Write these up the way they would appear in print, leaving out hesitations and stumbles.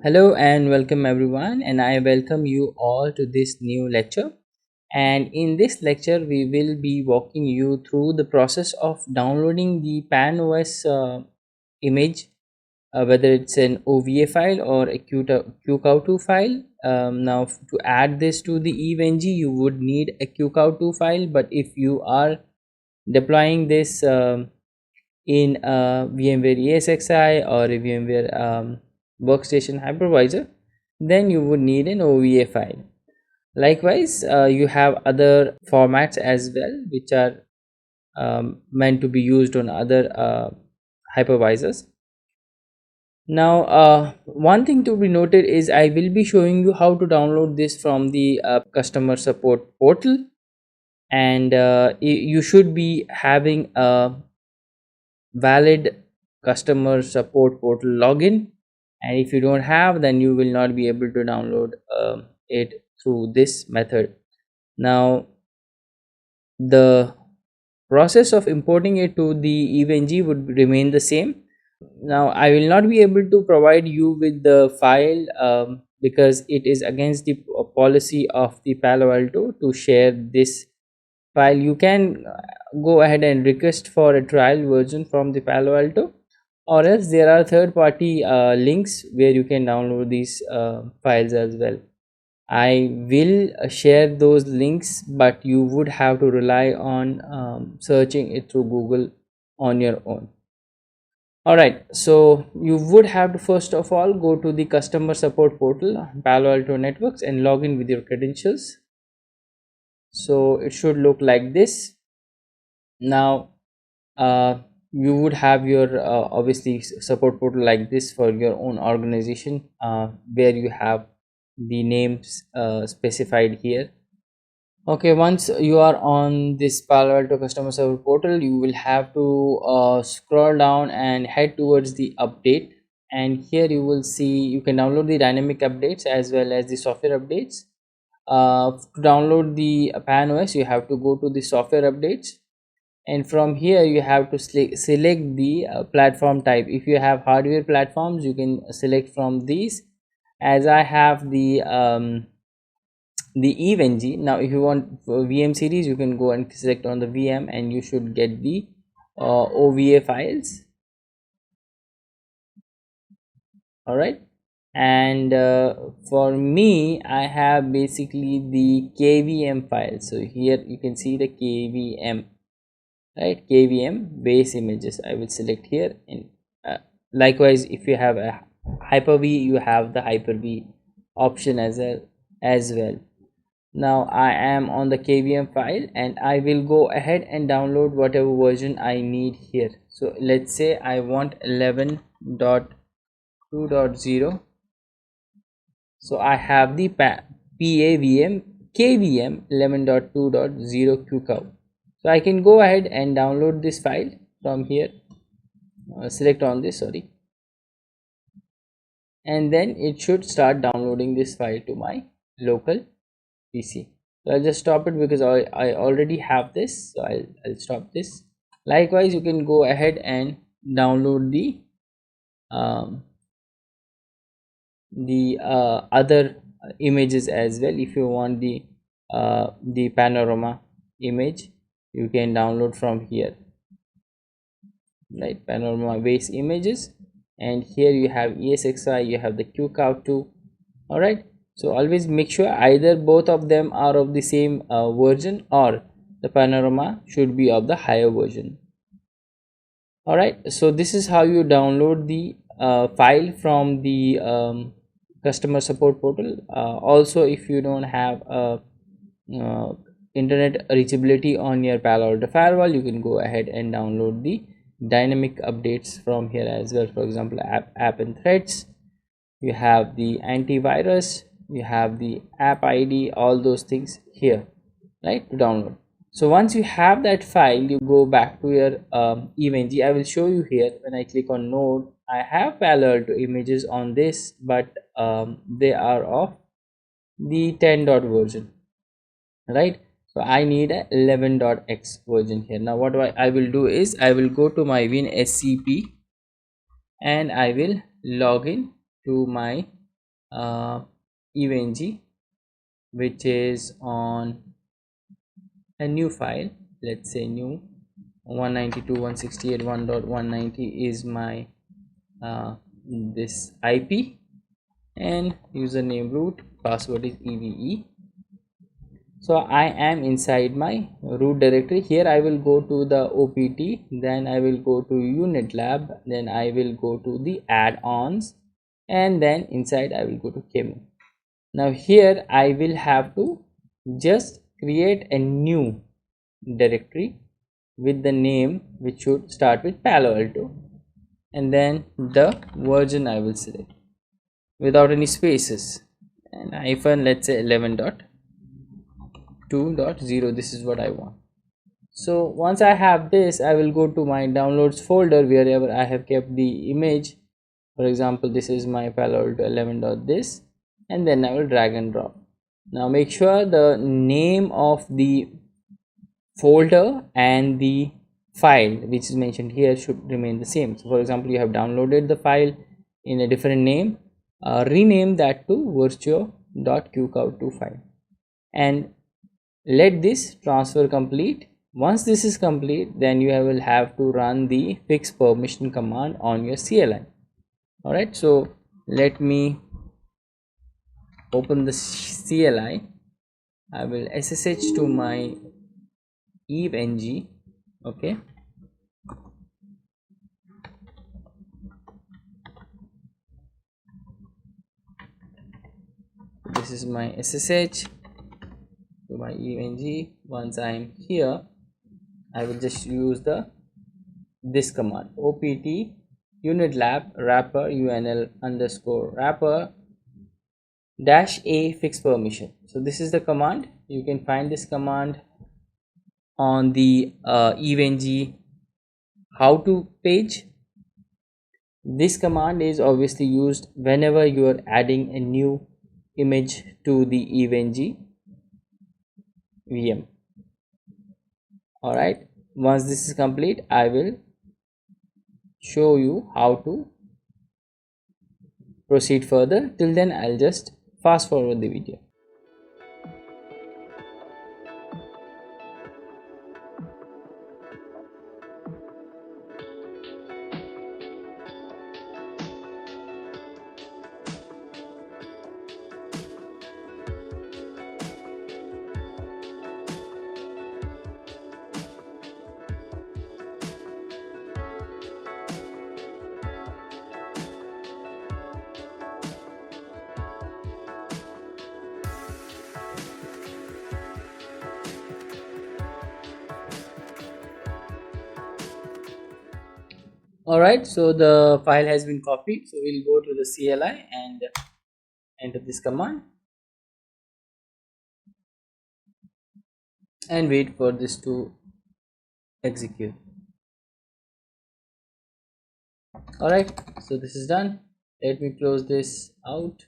Hello and welcome everyone, and I welcome you all to this new lecture. And in this lecture, we will be walking you through the process of downloading the Pan OS image, whether it's an OVA file or a QCOW2 file. Now, to add this to the EVNG, you would need a QCOW2 file, but if you are deploying this in a VMware ESXi or a VMware workstation hypervisor, then you would need an OVA file. Likewise, you have other formats as well, which are meant to be used on other hypervisors. Now, one thing to be noted is I will be showing you how to download this from the customer support portal, and you should be having a valid customer support portal login, and if you don't have, then you will not be able to download it through this method. Now, the process of importing it to the EVNG would remain the same. Now, I will not be able to provide you with the file because it is against the policy of the Palo Alto to share this file. You can go ahead and request for a trial version from the Palo Alto, or else there are third party links where you can download these files as well. I will share those links, but you would have to rely on searching it through Google on your own. Alright, so you would have to first of all go to the customer support portal Palo Alto Networks and log in with your credentials. So it should look like this. Now you would have your obviously support portal like this for your own organization, where you have the names specified here. Okay, once you are on this Palo Alto customer service portal, you will have to scroll down and head towards the update, and here you will see you can download the dynamic updates as well as the software updates. To download the Pan OS, you have to go to the software updates, and from here you have to select the platform type. If you have hardware platforms, you can select from these. As I have the EVNG. Now if you want VM series, you can go and select on the VM, and you should get the OVA files. All right, and for me, I have basically the KVM file. So here you can see the KVM, right? KVM base images. I will select here, and likewise, if you have a Hyper-V, you have the Hyper-V option as well. Now I am on the KVM file, and I will go ahead and download whatever version I need here. So let's say I want 11.2.0. so I have the PAVM KVM 11.2.0 QCOW. So I can go ahead and download this file from here. Select on this, sorry, and then it should start downloading this file to my local PC. So I'll just stop it because I already have this, so I'll stop this. Likewise, you can go ahead and download the other images as well. If you want the panorama image, you can download from here, right? Panorama base images, and here you have ESXi, you have the QCOW2. All right, so always make sure either both of them are of the same version, or the panorama should be of the higher version. All right, so this is how you download the file from the customer support portal. Also, if you don't have internet reachability on your Palo Alto firewall, you can go ahead and download the dynamic updates from here as well. For example, app and threads, you have the antivirus, you have the app ID, all those things here, right, to download. So once you have that file, you go back to your EVNG. I will show you here. When I click on node, I have Palo Alto images on this, but they are of the 10 version, right? So I need a 11.x version here. Now what I will do is I will go to my WinSCP, and I will log in to my uh, evng, which is on a new file. Let's say new 192.168.1.190 is my this IP, and username root, password is eve. So I am inside my root directory. Here I will go to the opt, then I will go to unit lab, then I will go to the add-ons, and then inside I will go to chemo. Now here I will have to just create a new directory with the name which should start with Palo Alto, and then the version I will select without any spaces, and hyphen, let's say 11.2.0. this is what I want. So once I have this, I will go to my downloads folder wherever I have kept the image. For example, this is my Palo Alto 11.this, and then I will drag and drop. Now make sure the name of the folder and the file which is mentioned here should remain the same. So for example, you have downloaded the file in a different name, rename that to virtuo.qcow2 file, and let this transfer complete. Once this is complete, then you will have to run the fix permission command on your CLI. All right, so let me open the CLI. I will SSH to my evng. Okay, this is my SSH to my evng. Once I am here, I will just use this command, opt unit lab wrapper unl underscore wrapper dash a fix permission. So this is the command. You can find this command on the evng how to page. This command is obviously used whenever you are adding a new image to the evng VM. All right, once this is complete, I will show you how to proceed further. Till then, I'll just fast forward the video. All right, so the file has been copied, so we'll go to the CLI and enter this command and wait for this to execute. All right, so this is done. Let me close this out,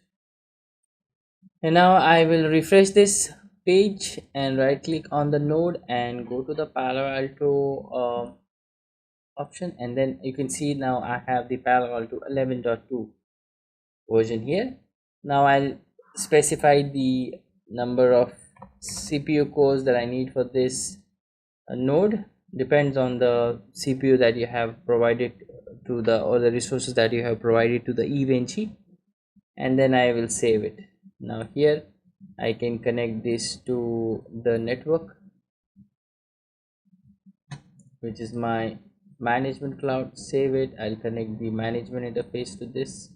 and now I will refresh this page and right click on the node and go to the Palo Alto option, and then you can see now I have the Palo Alto 11.2 version here. Now I'll specify the number of CPU cores that I need for this node. Depends on the CPU that you have provided to the, or the resources that you have provided to the evng, and then I will save it. Now here I can connect this to the network, which is my management cloud. Save it. I'll connect the management interface to this,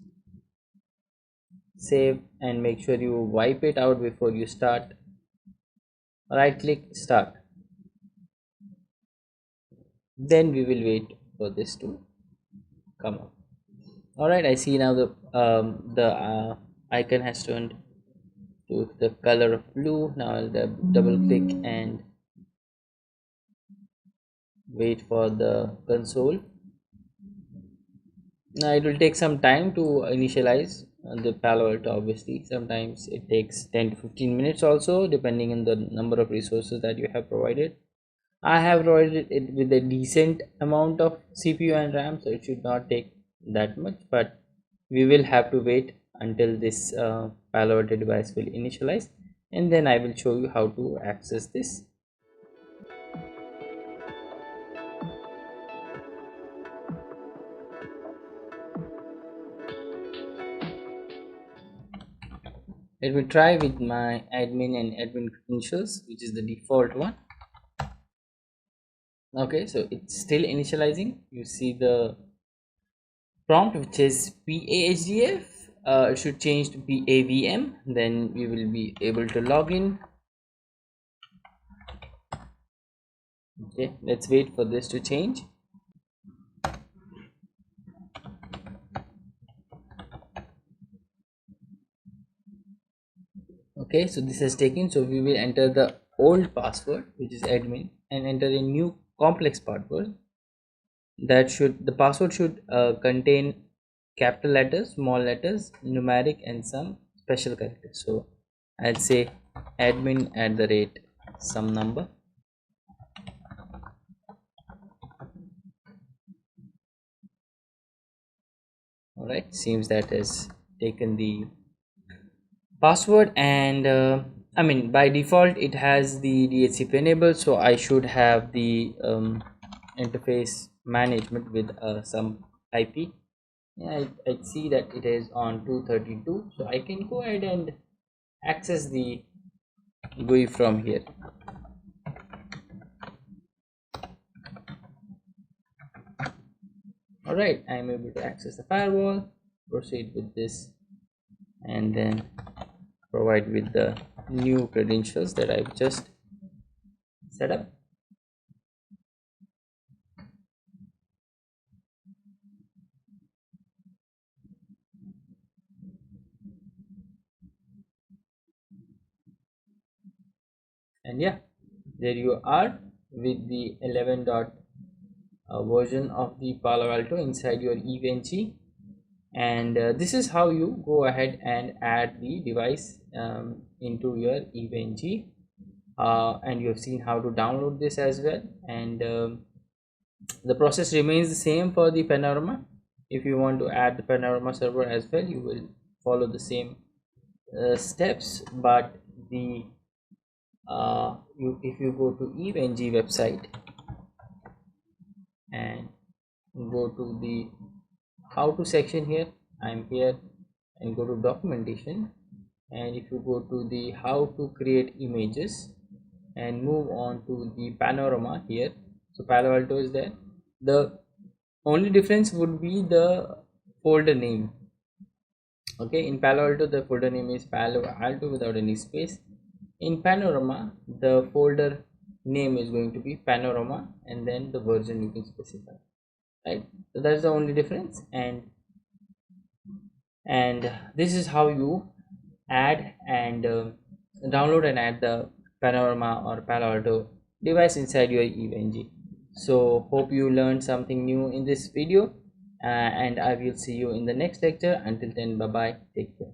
save, and make sure you wipe it out before you start. Right click, start. Then we will wait for this to come up. All right, I see now the icon has turned to the color of blue. Now I'll double click and wait for the console. Now it will take some time to initialize the Palo Alto. Obviously, sometimes it takes 10 to 15 minutes also, depending on the number of resources that you have provided. I have provided it with a decent amount of CPU and RAM, so it should not take that much, but we will have to wait until this Palo Alto device will initialize, and then I will show you how to access this. Let me try with my admin and admin credentials, which is the default one. Okay, so it's still initializing. You see the prompt which is PAHDF. It should change to PAVM, then we will be able to log in. Okay, let's wait for this to change. Okay, so this has taken, so we will enter the old password, which is admin, and enter a new complex password. That should, the password should contain capital letters, small letters, numeric, and some special characters. So I'll say admin at the rate some number. All right, seems that has taken the password, and I mean, by default it has the DHCP enabled, so I should have the interface management with some IP. Yeah, I see that it is on 232, so I can go ahead and access the GUI from here. All right, I am able to access the firewall, proceed with this, and then provide with the new credentials that I've just set up. And yeah, there you are with the 11. Version of the Palo Alto inside your EVNG. And this is how you go ahead and add the device into your EVNG. And you have seen how to download this as well, and the process remains the same for the Panorama. If you want to add the Panorama server as well, you will follow the same steps, but the if you go to EVNG website and go to the how to section here, I'm here, and go to documentation, and if you go to the how to create images and move on to the Panorama here, so Palo Alto is there. The only difference would be the folder name. Okay, in Palo Alto the folder name is Palo Alto without any space. In Panorama the folder name is going to be Panorama, and then the version you can specify, right? So that's the only difference, and this is how you add and download and add the Panorama or Palo Alto device inside your EVNG. So hope you learned something new in this video, and I will see you in the next lecture. Until then, bye bye, take care.